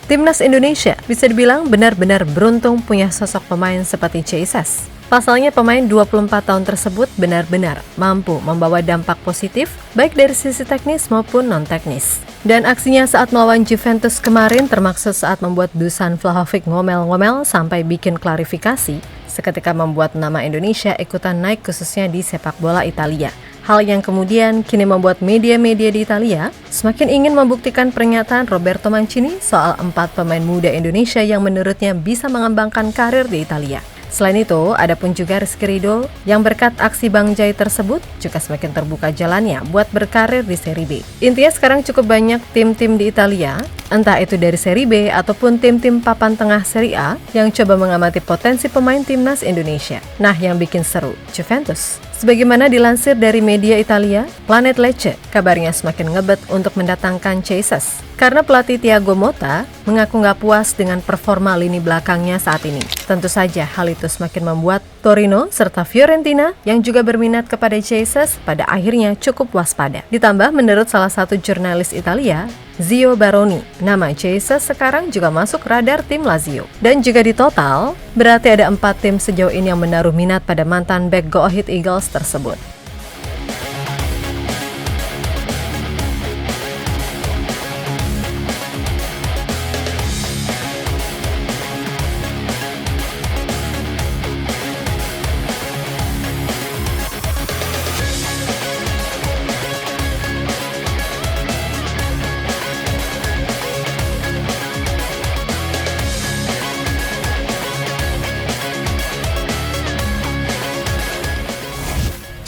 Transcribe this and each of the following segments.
Timnas Indonesia bisa dibilang benar-benar beruntung punya sosok pemain seperti Jesus. Pasalnya pemain 24 tahun tersebut benar-benar mampu membawa dampak positif baik dari sisi teknis maupun non-teknis. Dan aksinya saat melawan Juventus kemarin termaksud saat membuat Dusan Vlahovic ngomel-ngomel sampai bikin klarifikasi, seketika membuat nama Indonesia ikutan naik khususnya di sepak bola Italia. Hal yang kemudian kini membuat media-media di Italia semakin ingin membuktikan pernyataan Roberto Mancini soal 4 pemain muda Indonesia yang menurutnya bisa mengembangkan karir di Italia. Selain itu, ada pun juga Rizky Ridho yang berkat aksi Bang Jai tersebut juga semakin terbuka jalannya buat berkarir di Serie B. Intinya sekarang cukup banyak tim-tim di Italia, entah itu dari Serie B ataupun tim-tim papan tengah Serie A yang coba mengamati potensi pemain timnas Indonesia. Nah, yang bikin seru, Juventus. Sebagaimana dilansir dari media Italia, Planet Lecce kabarnya semakin ngebet untuk mendatangkan Jesus. Karena pelatih Thiago Motta mengaku nggak puas dengan performa lini belakangnya saat ini. Tentu saja hal itu semakin membuat Torino serta Fiorentina yang juga berminat kepada Jesus pada akhirnya cukup waspada. Ditambah menurut salah satu jurnalis Italia, Zio Baroni, nama Jesus sekarang juga masuk radar tim Lazio. Dan juga di total, berarti ada 4 tim sejauh ini yang menaruh minat pada mantan bek Go Ahead Eagles tersebut.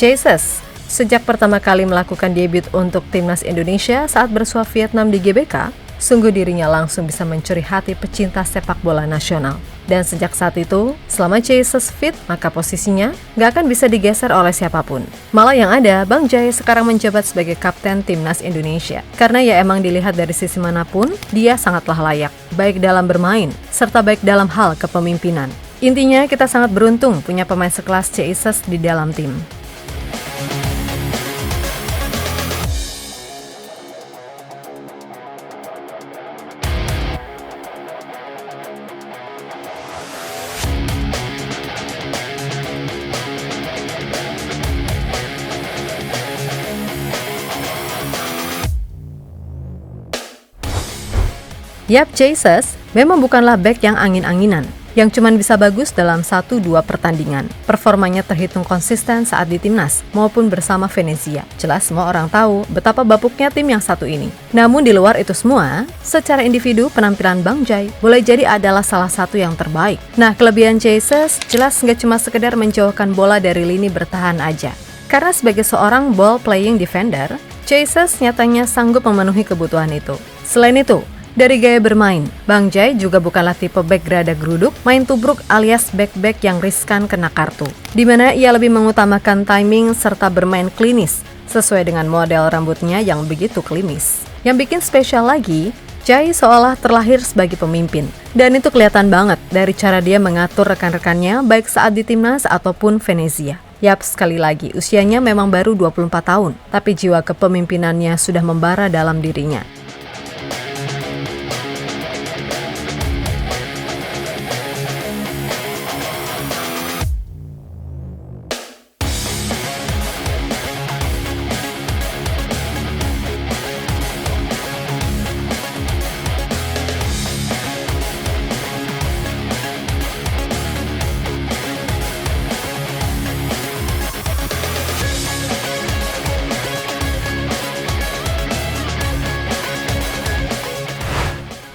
Jesus, sejak pertama kali melakukan debut untuk timnas Indonesia saat bersua Vietnam di GBK, sungguh dirinya langsung bisa mencuri hati pecinta sepak bola nasional. Dan sejak saat itu, selama Jesus fit, maka posisinya nggak akan bisa digeser oleh siapapun. Malah yang ada, Bang Jai sekarang menjabat sebagai kapten timnas Indonesia. Karena ya emang dilihat dari sisi manapun, dia sangatlah layak, baik dalam bermain, serta baik dalam hal kepemimpinan. Intinya kita sangat beruntung punya pemain sekelas Jesus di dalam tim. Yap, Jesus memang bukanlah bek yang angin-anginan, yang cuman bisa bagus dalam 1-2 pertandingan. Performanya terhitung konsisten saat di timnas maupun bersama Venezia. Jelas semua orang tahu betapa bapuknya tim yang satu ini. Namun di luar itu semua, secara individu penampilan Bang Jai boleh jadi adalah salah satu yang terbaik. Nah, kelebihan Jesus jelas nggak cuma sekedar menjauhkan bola dari lini bertahan aja. Karena sebagai seorang ball playing defender, Jesus nyatanya sanggup memenuhi kebutuhan itu. Selain itu, dari gaya bermain, Bang Jai juga bukanlah tipe bek gerada geruduk, main tubruk alias bek-bek yang riskan kena kartu. Di mana ia lebih mengutamakan timing serta bermain klinis, sesuai dengan model rambutnya yang begitu klimis. Yang bikin spesial lagi, Jai seolah terlahir sebagai pemimpin. Dan itu kelihatan banget dari cara dia mengatur rekan-rekannya baik saat di timnas ataupun Venezia. Yap, sekali lagi, usianya memang baru 24 tahun, tapi jiwa kepemimpinannya sudah membara dalam dirinya.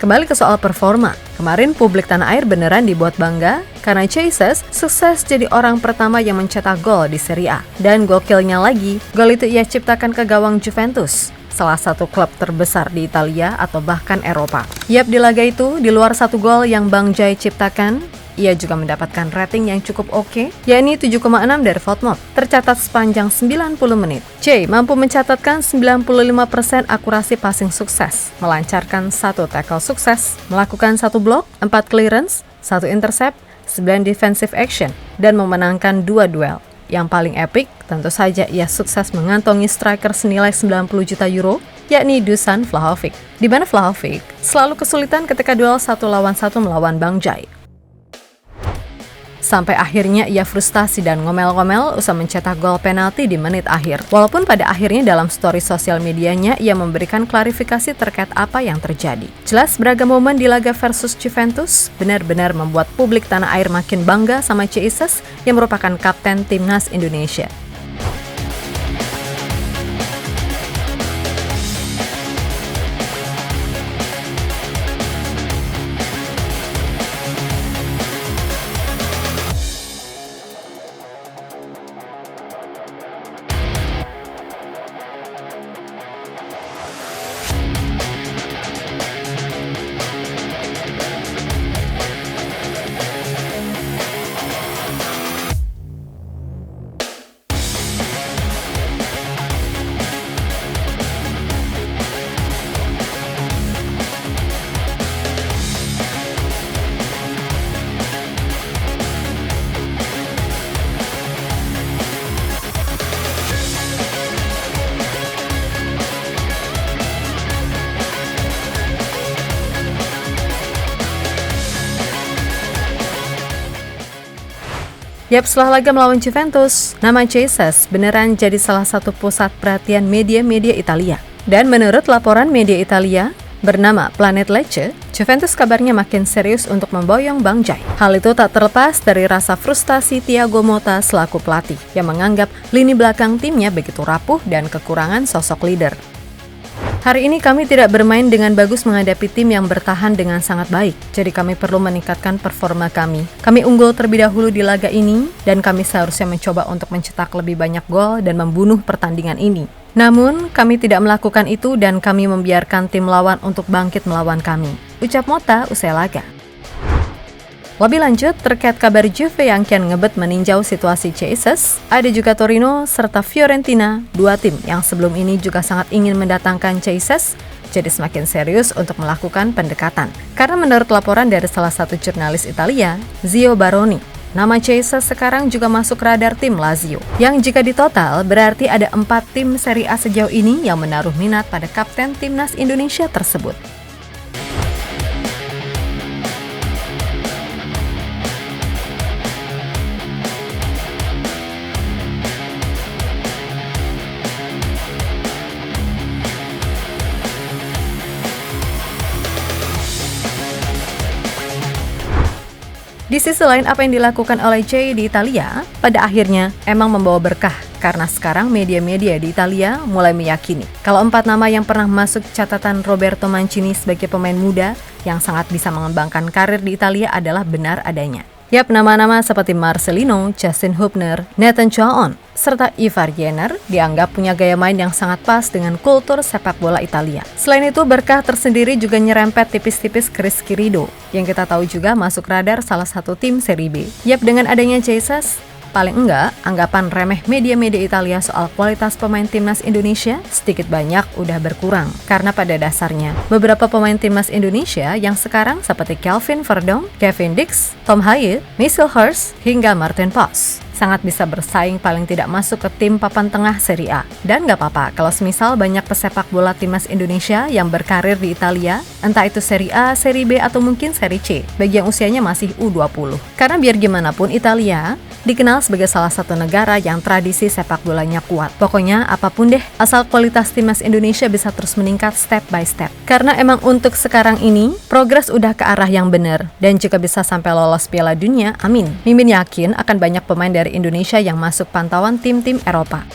Kembali ke soal performa, kemarin publik tanah air beneran dibuat bangga karena Jesus sukses jadi orang pertama yang mencetak gol di Serie A. Dan gokilnya lagi, gol itu ia ciptakan ke gawang Juventus, salah satu klub terbesar di Italia atau bahkan Eropa. Yap, di laga itu, di luar satu gol yang Bang Jai ciptakan, ia juga mendapatkan rating yang cukup oke, yakni 7,6 dari Votmod, tercatat sepanjang 90 menit. Jai mampu mencatatkan 95% akurasi passing sukses, melancarkan 1 tackle sukses, melakukan 1 blok, 4 clearance, 1 intercept, 9 defensive action, dan memenangkan 2 duel. Yang paling epic, tentu saja ia sukses mengantongi striker senilai 90 juta euro yakni Dusan Vlahovic, di mana Vlahovic selalu kesulitan ketika duel 1-1 melawan Bang Jai. Sampai akhirnya ia frustasi dan ngomel-ngomel usai mencetak gol penalti di menit akhir. Walaupun pada akhirnya dalam story sosial medianya ia memberikan klarifikasi terkait apa yang terjadi. Jelas beragam momen di laga versus Juventus benar-benar membuat publik tanah air makin bangga sama Jesus yang merupakan kapten timnas Indonesia. Yap, setelah laga melawan Juventus, nama Jesus beneran jadi salah satu pusat perhatian media-media Italia. Dan menurut laporan media Italia bernama Planet Lecce, Juventus kabarnya makin serius untuk memboyong Bang Jai. Hal itu tak terlepas dari rasa frustasi Thiago Motta selaku pelatih yang menganggap lini belakang timnya begitu rapuh dan kekurangan sosok leader. Hari ini kami tidak bermain dengan bagus menghadapi tim yang bertahan dengan sangat baik, jadi kami perlu meningkatkan performa kami. Kami unggul terlebih dahulu di laga ini, dan kami seharusnya mencoba untuk mencetak lebih banyak gol dan membunuh pertandingan ini. Namun, kami tidak melakukan itu dan kami membiarkan tim lawan untuk bangkit melawan kami, ucap Motta usai laga. Lebih lanjut, terkait kabar Juve yang kian ngebet meninjau situasi Jesus, ada juga Torino serta Fiorentina, dua tim yang sebelum ini juga sangat ingin mendatangkan Jesus, jadi semakin serius untuk melakukan pendekatan. Karena menurut laporan dari salah satu jurnalis Italia, Zio Baroni, nama Jesus sekarang juga masuk radar tim Lazio, yang jika ditotal berarti ada 4 tim Serie A sejauh ini yang menaruh minat pada kapten timnas Indonesia tersebut. Di sisi lain, apa yang dilakukan oleh Jay di Italia pada akhirnya emang membawa berkah karena sekarang media-media di Italia mulai meyakini kalau 4 nama yang pernah masuk catatan Roberto Mancini sebagai pemain muda yang sangat bisa mengembangkan karir di Italia adalah benar adanya. Yap, nama-nama seperti Marcelino, Justin Hubner, Nathan Joaon, serta Ivar Jenner dianggap punya gaya main yang sangat pas dengan kultur sepak bola Italia. Selain itu, berkah tersendiri juga nyerempet tipis-tipis Chris Quirido, yang kita tahu juga masuk radar salah satu tim Serie B. Yap, dengan adanya Jesus, paling enggak, anggapan remeh media-media Italia soal kualitas pemain timnas Indonesia sedikit banyak udah berkurang. Karena pada dasarnya, beberapa pemain timnas Indonesia yang sekarang seperti Kelvin Verdong, Kevin Dix, Tom Haye, Michael Hurst, hingga Martin Pos sangat bisa bersaing paling tidak masuk ke tim papan tengah Serie A. Dan gak apa-apa kalau semisal banyak pesepak bola timnas Indonesia yang berkarir di Italia, entah itu Serie A, Serie B, atau mungkin Serie C, bagi yang usianya masih U20. Karena biar gimana pun Italia dikenal sebagai salah satu negara yang tradisi sepak bolanya kuat. Pokoknya apapun deh, asal kualitas timnas Indonesia bisa terus meningkat step by step. Karena emang untuk sekarang ini, progres udah ke arah yang benar. Dan jika bisa sampai lolos Piala Dunia, amin. Mimin yakin akan banyak pemain dari Indonesia yang masuk pantauan tim-tim Eropa.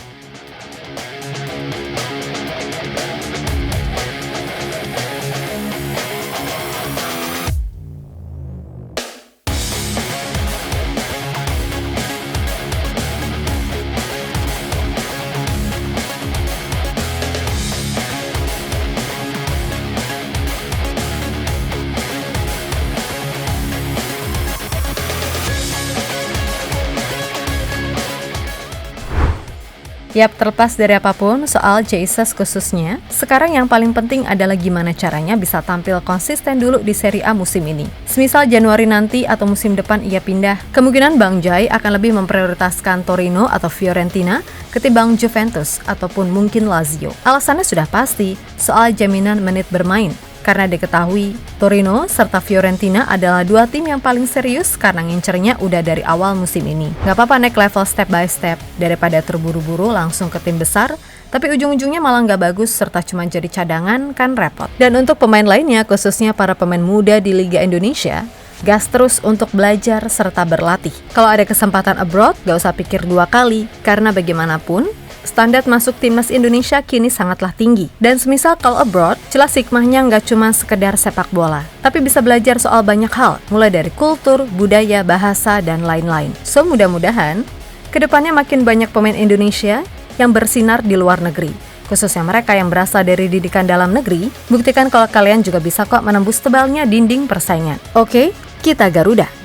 Yap, terlepas dari apapun soal Jesus khususnya, sekarang yang paling penting adalah gimana caranya bisa tampil konsisten dulu di Serie A musim ini. Semisal Januari nanti atau musim depan ia pindah, kemungkinan Bang Jai akan lebih memprioritaskan Torino atau Fiorentina ketimbang Juventus ataupun mungkin Lazio. Alasannya sudah pasti, soal jaminan menit bermain. Karena diketahui, Torino serta Fiorentina adalah dua tim yang paling serius karena ngincernya udah dari awal musim ini. Gak apa-apa naik level step by step, daripada terburu-buru langsung ke tim besar, tapi ujung-ujungnya malah gak bagus serta cuma jadi cadangan kan repot. Dan untuk pemain lainnya, khususnya para pemain muda di Liga Indonesia, gas terus untuk belajar serta berlatih. Kalau ada kesempatan abroad, gak usah pikir dua kali, karena bagaimanapun, standar masuk timnas Indonesia kini sangatlah tinggi. Dan semisal kalau abroad, jelas hikmahnya nggak cuma sekedar sepak bola, tapi bisa belajar soal banyak hal, mulai dari kultur, budaya, bahasa, dan lain-lain. So, mudah-mudahan, kedepannya makin banyak pemain Indonesia yang bersinar di luar negeri. Khususnya mereka yang berasal dari didikan dalam negeri, buktikan kalau kalian juga bisa kok menembus tebalnya dinding persaingan. Oke, kita Garuda!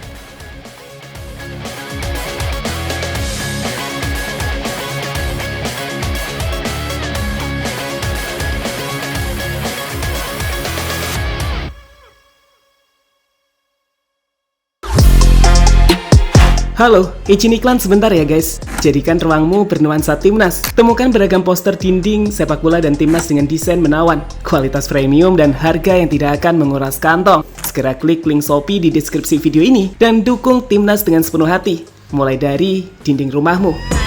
Halo, izin iklan sebentar ya guys. Jadikan ruangmu bernuansa timnas. Temukan beragam poster dinding, sepak bola dan timnas dengan desain menawan, kualitas premium dan harga yang tidak akan menguras kantong. Segera klik link Shopee di deskripsi video ini dan dukung timnas dengan sepenuh hati. Mulai dari dinding rumahmu.